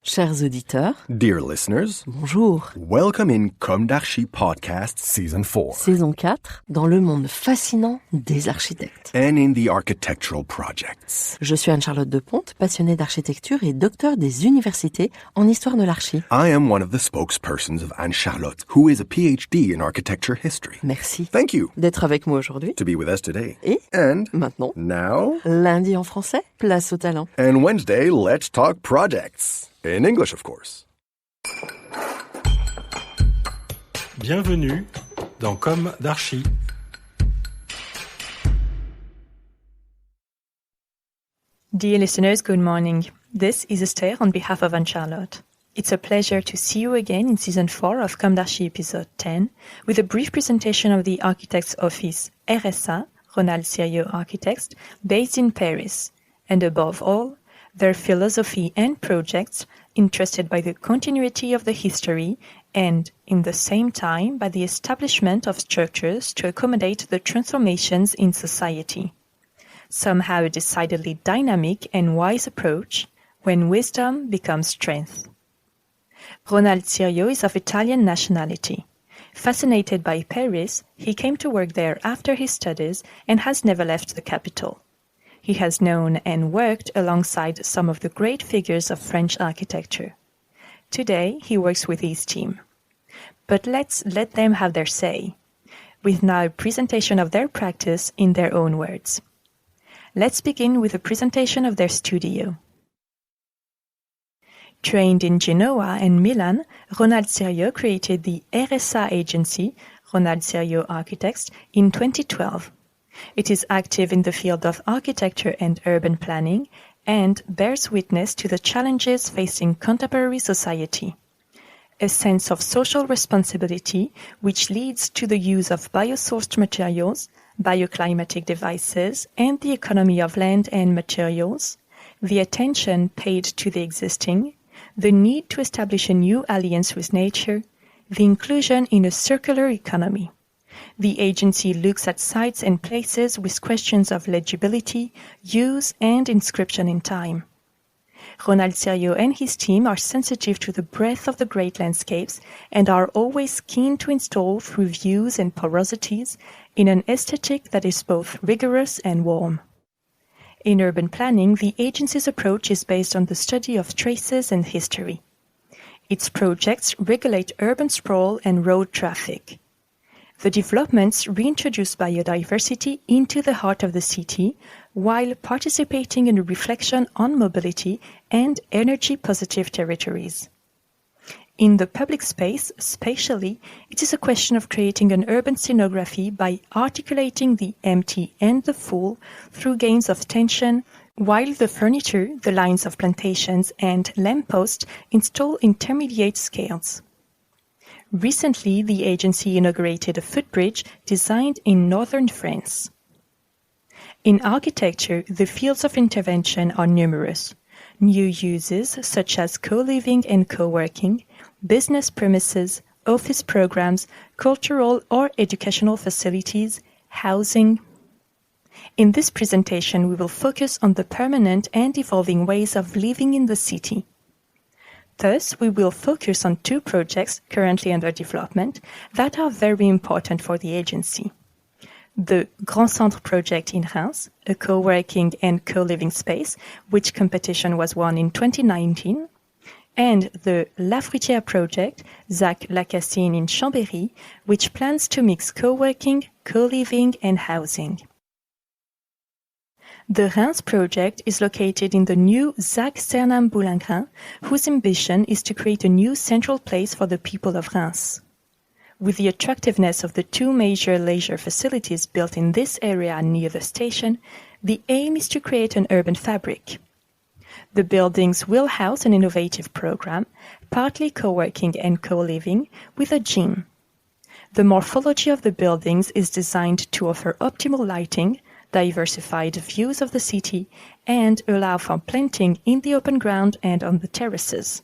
Chers auditeurs, Dear listeners, bonjour. welcome in comdarchipodcast Season 4 Saison 4, dans le monde fascinant des architectes. and in the architectural projects. Je suis Anne-Charlotte Deponte, passionnée d'architecture et docteur des universités en histoire de l'archi. I am one of the spokespersons of Anne-Charlotte, who is a PhD in architecture history. Merci Thank you d'être avec moi aujourd'hui. to be with us today. Et And maintenant, now, lundi en français, place au talent. and Wednesday, let's talk projects. In English, of course. Bienvenue dans Comme d'Archi. Dear listeners, good morning. This is Esther on behalf of Anne-Charlotte. It's a pleasure to see you again in Season 4 of Comme d'Archi Episode 10 with a brief presentation of the Architects Office RSA, Ronald Sirio Architects, based in Paris, and above all, their philosophy and projects interested by the continuity of the history and, in the same time, by the establishment of structures to accommodate the transformations in society. Somehow a decidedly dynamic and wise approach when wisdom becomes strength. Ronald Sirio is of Italian nationality. Fascinated by Paris, he came to work there after his studies and has never left the capital. He has known and worked alongside some of the great figures of French architecture. Today, he works with his team. But let's let them have their say, with now a presentation of their practice in their own words. Let's begin with a presentation of their studio. Trained in Genoa and Milan, Ronald Sirio created the RSA agency, Ronald Sirio Architects, in 2012. It is active in the field of architecture and urban planning and bears witness to the challenges facing contemporary society. A sense of social responsibility which leads to the use of biosourced materials, bioclimatic devices, and the economy of land and materials, the attention paid to the existing, the need to establish a new alliance with nature, the inclusion in a circular economy. The agency looks at sites and places with questions of legibility, use, and inscription in time. Ronald Sirio and his team are sensitive to the breadth of the great landscapes and are always keen to install through views and porosities in an aesthetic that is both rigorous and warm. In urban planning, the agency's approach is based on the study of traces and history. Its projects regulate urban sprawl and road traffic. The developments reintroduce biodiversity into the heart of the city while participating in a reflection on mobility and energy-positive territories. In the public space, spatially, it is a question of creating an urban scenography by articulating the empty and the full through gains of tension, while the furniture, the lines of plantations, and lampposts install intermediate scales. Recently, the agency inaugurated a footbridge designed in northern France. In architecture, the fields of intervention are numerous. New uses such as co-living and co-working, business premises, office programs, cultural or educational facilities, housing. In this presentation, we will focus on the permanent and evolving ways of living in the city. Thus, we will focus on two projects currently under development that are very important for the agency. The Grand Centre project in Reims, a co-working and co-living space, which competition was won in 2019, and the La Fruitière project, ZAC Lacassine in Chambéry, which plans to mix co-working, co-living and housing. The Reims project is located in the new ZAC Cernam-Boulingrin, whose ambition is to create a new central place for the people of Reims. With the attractiveness of the two major leisure facilities built in this area near the station, the aim is to create an urban fabric. The buildings will house an innovative program, partly co-working and co-living, with a gym. The morphology of the buildings is designed to offer optimal lighting, diversified views of the city, and allow for planting in the open ground and on the terraces.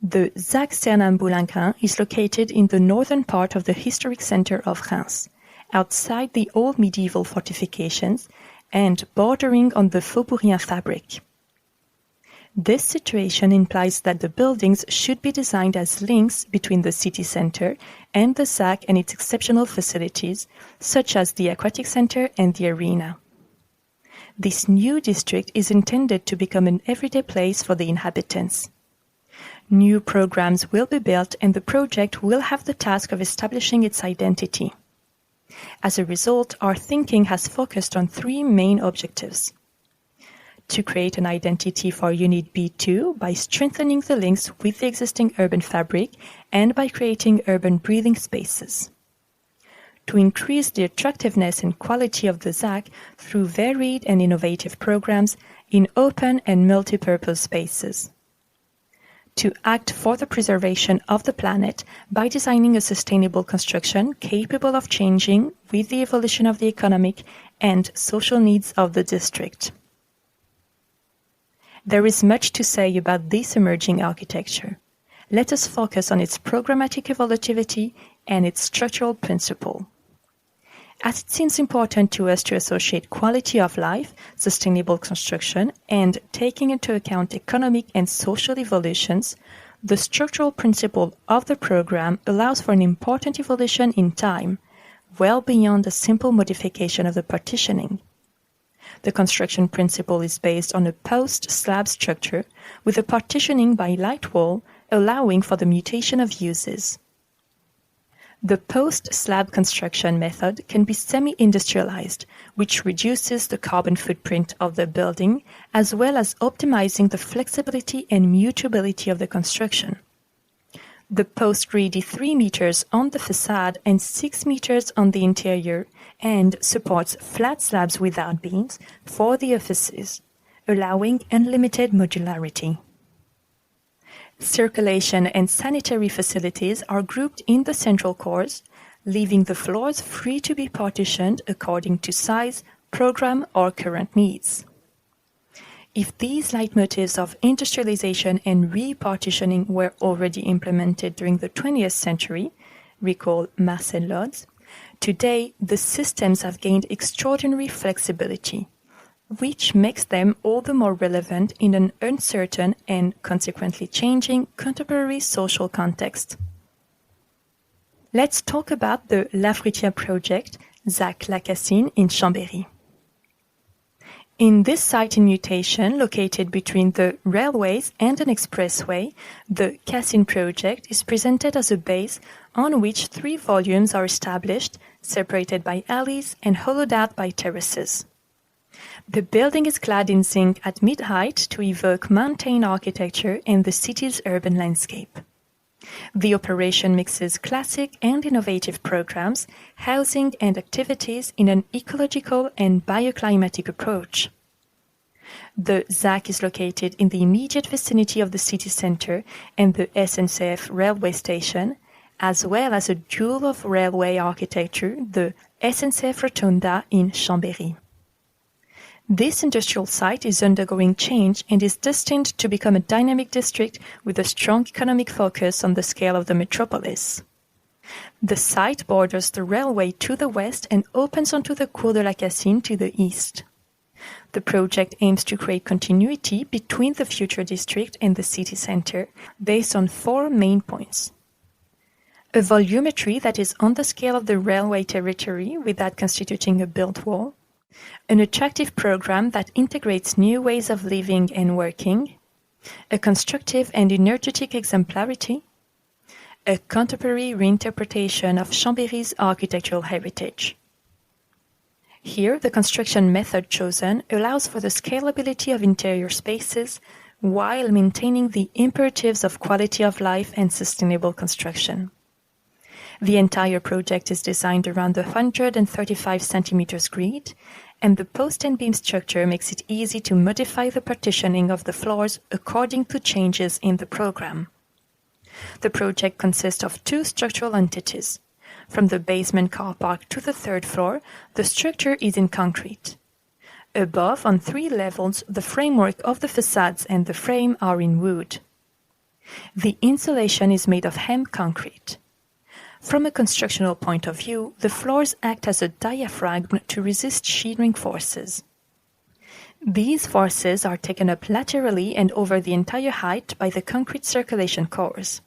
The ZAC Cernam-Boulingrin is located in the northern part of the historic center of Reims, outside the old medieval fortifications and bordering on the Faubourien fabric. This situation implies that the buildings should be designed as links between the city center and the ZAC and its exceptional facilities, such as the aquatic center and the arena. This new district is intended to become an everyday place for the inhabitants. New programs will be built and the project will have the task of establishing its identity. As a result, our thinking has focused on three main objectives. To create an identity for Unit B2 by strengthening the links with the existing urban fabric and by creating urban breathing spaces. To increase the attractiveness and quality of the ZAC through varied and innovative programs in open and multi-purpose spaces. To act for the preservation of the planet by designing a sustainable construction capable of changing with the evolution of the economic and social needs of the district. There is much to say about this emerging architecture. Let us focus on its programmatic evolutivity and its structural principle. As it seems important to us to associate quality of life, sustainable construction, and taking into account economic and social evolutions, the structural principle of the program allows for an important evolution in time, well beyond a simple modification of the partitioning. The construction principle is based on a post-slab structure with a partitioning by light wall allowing for the mutation of uses. The post-slab construction method can be semi-industrialized, which reduces the carbon footprint of the building, as well as optimizing the flexibility and mutability of the construction. The post grid is 3 meters on the facade and 6 meters on the interior, and supports flat slabs without beams for the offices, allowing unlimited modularity. Circulation and sanitary facilities are grouped in the central cores, leaving the floors free to be partitioned according to size, program, or current needs. If these leitmotifs of industrialization and repartitioning were already implemented during the 20th century, recall Marcel Lodz, today the systems have gained extraordinary flexibility, which makes them all the more relevant in an uncertain and consequently changing contemporary social context. Let's talk about the La Fruitière project, ZAC La Cassine in Chambéry. In this site in mutation, located between the railways and an expressway, the Cassine project is presented as a base on which 3 volumes are established, separated by alleys and hollowed out by terraces. The building is clad in zinc at mid-height to evoke mountain architecture and the city's urban landscape. The operation mixes classic and innovative programs, housing and activities in an ecological and bioclimatic approach. The ZAC is located in the immediate vicinity of the city center and the SNCF railway station, as well as a jewel of railway architecture, the SNCF Rotunda in Chambéry. This industrial site is undergoing change and is destined to become a dynamic district with a strong economic focus on the scale of the metropolis. The site borders the railway to the west and opens onto the Cours de la Cassine to the east. The project aims to create continuity between the future district and the city center based on 4 main points. A volumetry that is on the scale of the railway territory without constituting a built wall, an attractive program that integrates new ways of living and working, a constructive and energetic exemplarity, a contemporary reinterpretation of Chambéry's architectural heritage. Here, the construction method chosen allows for the scalability of interior spaces while maintaining the imperatives of quality of life and sustainable construction. The entire project is designed around the 135 centimeters grid, and the post and beam structure makes it easy to modify the partitioning of the floors according to changes in the program. The project consists of 2 structural entities. From the basement car park to the 3rd floor, the structure is in concrete. Above, on 3 levels, the framework of the facades and the frame are in wood. The insulation is made of hemp concrete. From a constructional point of view, the floors act as a diaphragm to resist shearing forces. These forces are taken up laterally and over the entire height by the concrete circulation cores.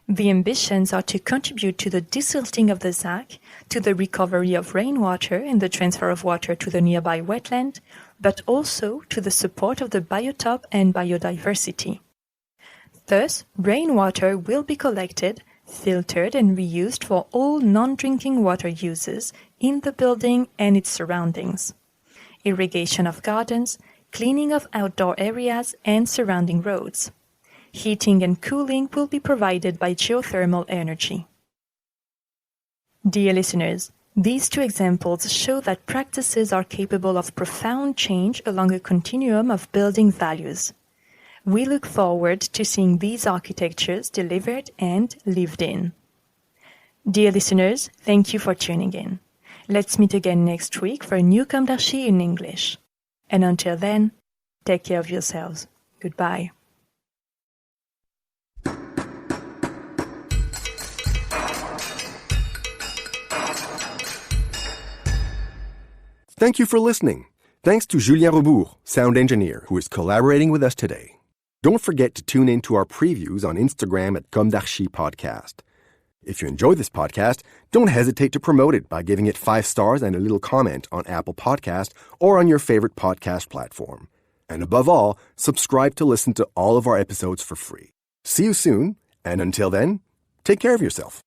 The ambitions are to contribute to the desilting of the ZAC, to the recovery of rainwater and the transfer of water to the nearby wetland, but also to the support of the biotop and biodiversity. Thus, rainwater will be collected, filtered and reused for all non-drinking water uses in the building and its surroundings. Irrigation of gardens, cleaning of outdoor areas and surrounding roads. Heating and cooling will be provided by geothermal energy. Dear listeners, these two examples show that practices are capable of profound change along a continuum of building values. We look forward to seeing these architectures delivered and lived in. Dear listeners, thank you for tuning in. Let's meet again next week for a new comdarchi in English. And until then, take care of yourselves. Goodbye. Thank you for listening. Thanks to Julien Rebours, sound engineer, who is collaborating with us today. Don't forget to tune in to our previews on Instagram at comdarchipodcast. If you enjoy this podcast, don't hesitate to promote it by giving it 5 stars and a little comment on Apple Podcast or on your favorite podcast platform. And above all, subscribe to listen to all of our episodes for free. See you soon, and until then, take care of yourself.